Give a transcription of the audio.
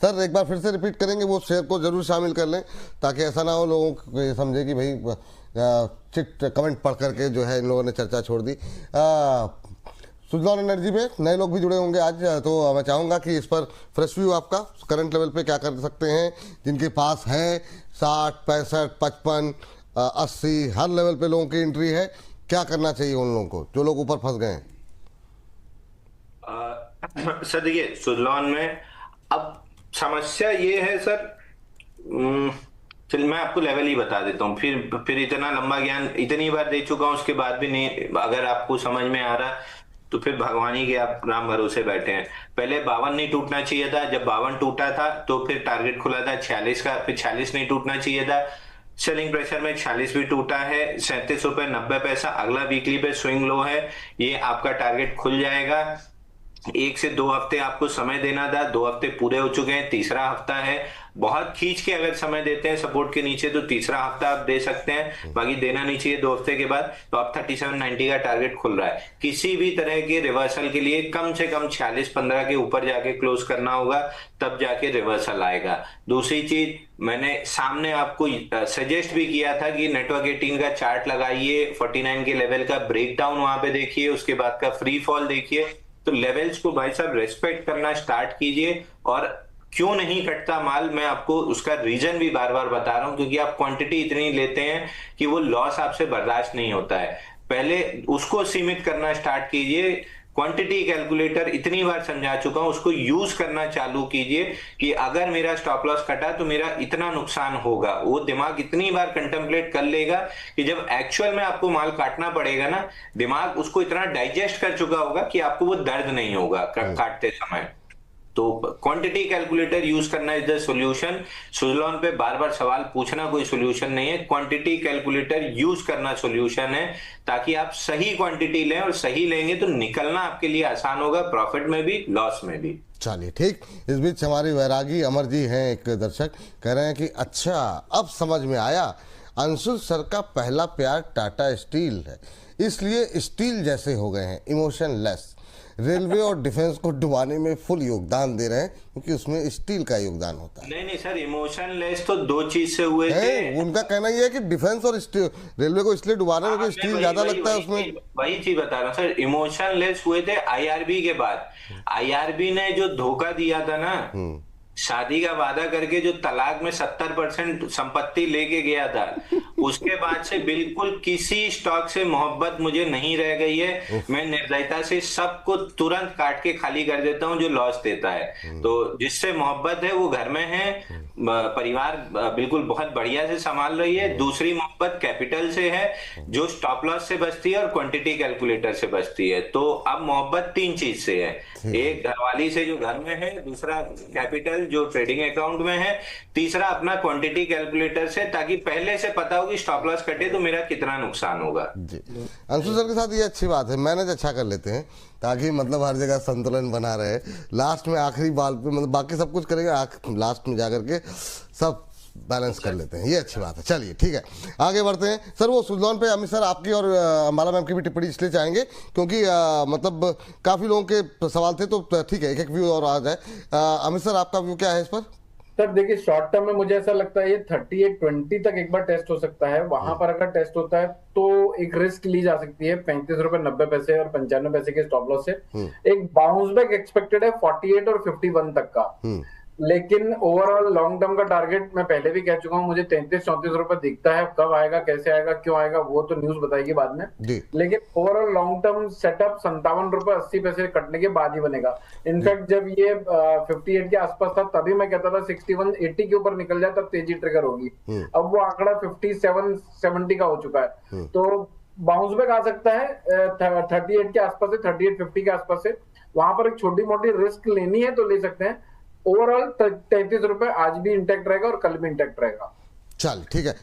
Sir एक बार फिर से रिपीट करेंगे, वो शेयर को जरूर शामिल कर लें ताकि ऐसा ना हो लोगों को ये समझे कि भाई चिट कमेंट पढ़ करके जो है इन लोगों ने चर्चा छोड़ दी। सुजलॉन एनर्जी में नए लोग भी जुड़े होंगे आज, तो मैं चाहूँगा कि इस पर फ्रेश व्यू आपका, करंट लेवल पे क्या कर सकते हैं जिनके पास है 60, 65, 55, 80 हर लेवल पे लोगों की एंट्री है, क्या करना चाहिए उन लोगों को जो लोग ऊपर फंस गए हैं? सर देखिए, सुजलॉन में अब समस्या ये है सर। चलिए मैं आपको लेवल ही बता देता हूँ, फिर इतना लंबा ज्ञान इतनी बार दे चुका हूँ, उसके बाद भी नहीं अगर आपको समझ में आ रहा तो फिर भगवान ही के आप राम भरोसे बैठे हैं। पहले 52 नहीं टूटना चाहिए था, जब 52 टूटा था तो फिर टारगेट खुला था 46 का, फिर 46 नहीं टूटना चाहिए था। सेलिंग प्रेशर में 46 भी टूटा है, 37 रुपए 90 पैसा अगला वीकली पे स्विंग लो है, ये आपका टारगेट खुल जाएगा। 1 से 2 हफ्ते आपको समय देना था, 2 हफ्ते पूरे हो चुके हैं, तीसरा हफ्ता है। बहुत खींच के अगर समय देते हैं सपोर्ट के नीचे तो तीसरा हफ्ता आप दे सकते हैं, बाकी देना नहीं चाहिए 2 हफ्ते के बाद। तो आप 3790 का टारगेट खुल रहा है, किसी भी तरह के रिवर्सल के लिए कम से कम 46-15 के ऊपर जाके क्लोज करना होगा, तब जाके रिवर्सल आएगा। दूसरी चीज मैंने सामने आपको सजेस्ट भी किया था कि नेटवर्क 18 का चार्ट लगाइए, 49 के लेवल का ब्रेकडाउन वहां पे देखिए, उसके बाद का फ्री फॉल देखिए। तो लेवल्स को भाई साहब रेस्पेक्ट करना स्टार्ट कीजिए। और क्यों नहीं कटता माल, मैं आपको उसका रीजन भी बार बार बता रहा हूं, क्योंकि आप क्वांटिटी इतनी लेते हैं कि वो लॉस आपसे बर्दाश्त नहीं होता है। पहले उसको सीमित करना स्टार्ट कीजिए। क्वांटिटी कैलकुलेटर इतनी बार समझा चुका हूं, उसको यूज करना चालू कीजिए कि अगर मेरा स्टॉप लॉस कटा तो मेरा इतना नुकसान होगा। वो दिमाग इतनी बार कंटेम्पलेट कर लेगा कि जब एक्चुअल में आपको माल काटना पड़ेगा ना, दिमाग उसको इतना डाइजेस्ट कर चुका होगा कि आपको वो दर्द नहीं होगा काटते समय। तो क्वांटिटी कैलकुलेटर यूज करना इज द सॉल्यूशन। सुजलॉन पे बार बार सवाल पूछना कोई सॉल्यूशन नहीं है, क्वांटिटी कैलकुलेटर यूज करना सॉल्यूशन है, ताकि आप सही क्वांटिटी लें, और सही लेंगे तो निकलना आपके लिए आसान होगा, प्रॉफिट में भी लॉस में भी। चलिए ठीक। इस बीच हमारी वैरागी अमर जी हैं, एक दर्शक कह रहे हैं कि अच्छा अब समझ में आया, अंशुल सर का पहला प्यार टाटा स्टील है, इसलिए स्टील जैसे हो गए हैं, इमोशनलेस। रेलवे और डिफेंस को डुबाने में फुल योगदान दे रहे हैं क्योंकि उसमें स्टील का योगदान होता है। नहीं नहीं सर, इमोशनलेस तो 2 चीज से हुए थे। उनका कहना यह है कि डिफेंस और रेलवे को इसलिए डुबाने में स्टील ज्यादा लगता है उसमें। वही चीज बता रहा हूँ सर, इमोशनलेस हुए थे आईआरबी के बाद। आईआरबी ने जो धोखा दिया था ना, शादी का वादा करके जो तलाक में 70% संपत्ति लेके गया था, उसके बाद से बिल्कुल किसी स्टॉक से मोहब्बत मुझे नहीं रह गई है। मैं निर्दयता से सबको तुरंत काट के खाली कर देता हूं जो लॉस देता है। तो जिससे मोहब्बत है वो घर में है, परिवार बिल्कुल बहुत बढ़िया से संभाल रही है। दूसरी मोहब्बत कैपिटल से है जो स्टॉप लॉस से बचती है और क्वांटिटी कैलकुलेटर से बचती है। तो अब मोहब्बत 3 चीज से है, एक घरवाली से जो घर में है, दूसरा कैपिटल जो ट्रेडिंग अकाउंट में है, तीसरा अपना क्वांटिटी कैलकुलेटर से, ताकि पहले से पता हो कि स्टॉप लॉस कटे तो मेरा कितना नुकसान होगा। जी अंशु सर के साथ ये अच्छी बात है, मैनेज अच्छा कर लेते हैं ताकि मतलब हर जगह संतुलन बना रहे। लास्ट में आखिरी बाल पे मतलब बाकी सब कुछ करेंगे, लास्ट में जाकर के सब बैलेंस कर लेते हैं, ये अच्छी बात है। चलिए ठीक है, आगे बढ़ते हैं सर। वो सुजलॉन पे अमित सर आपकी और अंबाला मैम की भी टिप्पणी इसलिए चाहेंगे क्योंकि मतलब काफ़ी लोगों के सवाल थे, तो ठीक है एक एक व्यू और आ जाए। अमित सर आपका व्यू क्या है इस पर? सर देखिए, शॉर्ट टर्म में मुझे ऐसा लगता है ये 3820 तक एक बार टेस्ट हो सकता है। वहां पर अगर टेस्ट होता है तो एक रिस्क ली जा सकती है 35 रुपए 90 पैसे और 95 पैसे के स्टॉप लॉस से। एक बाउंस बैक एक्सपेक्टेड है 48 और 51 तक का। लेकिन ओवरऑल लॉन्ग टर्म का टारगेट मैं पहले भी कह चुका हूं, मुझे 33-34 रुपए दिखता है। कब आएगा, कैसे आएगा, क्यों आएगा, वो तो न्यूज बताएगी बाद में। लेकिन ओवरऑल लॉन्ग टर्म सेटअप 57 रुपए 80 पैसे कटने के बाद ही बनेगा। इनफैक्ट जब ये 58 के आसपास था तभी मैं कहता था 61-80 के ऊपर निकल जाए तब तेजी ट्रिगर होगी। अब वो आंकड़ा 57-70 का हो चुका है, तो बाउंस बैक आ सकता है 38 के आसपास से, 3850 के आसपास से। वहां पर एक छोटी मोटी रिस्क लेनी है तो ले सकते हैं। ओवरऑल 33 रुपए आज भी इंटैक्ट रहेगा और कल भी इंटैक्ट रहेगा। चल ठीक है।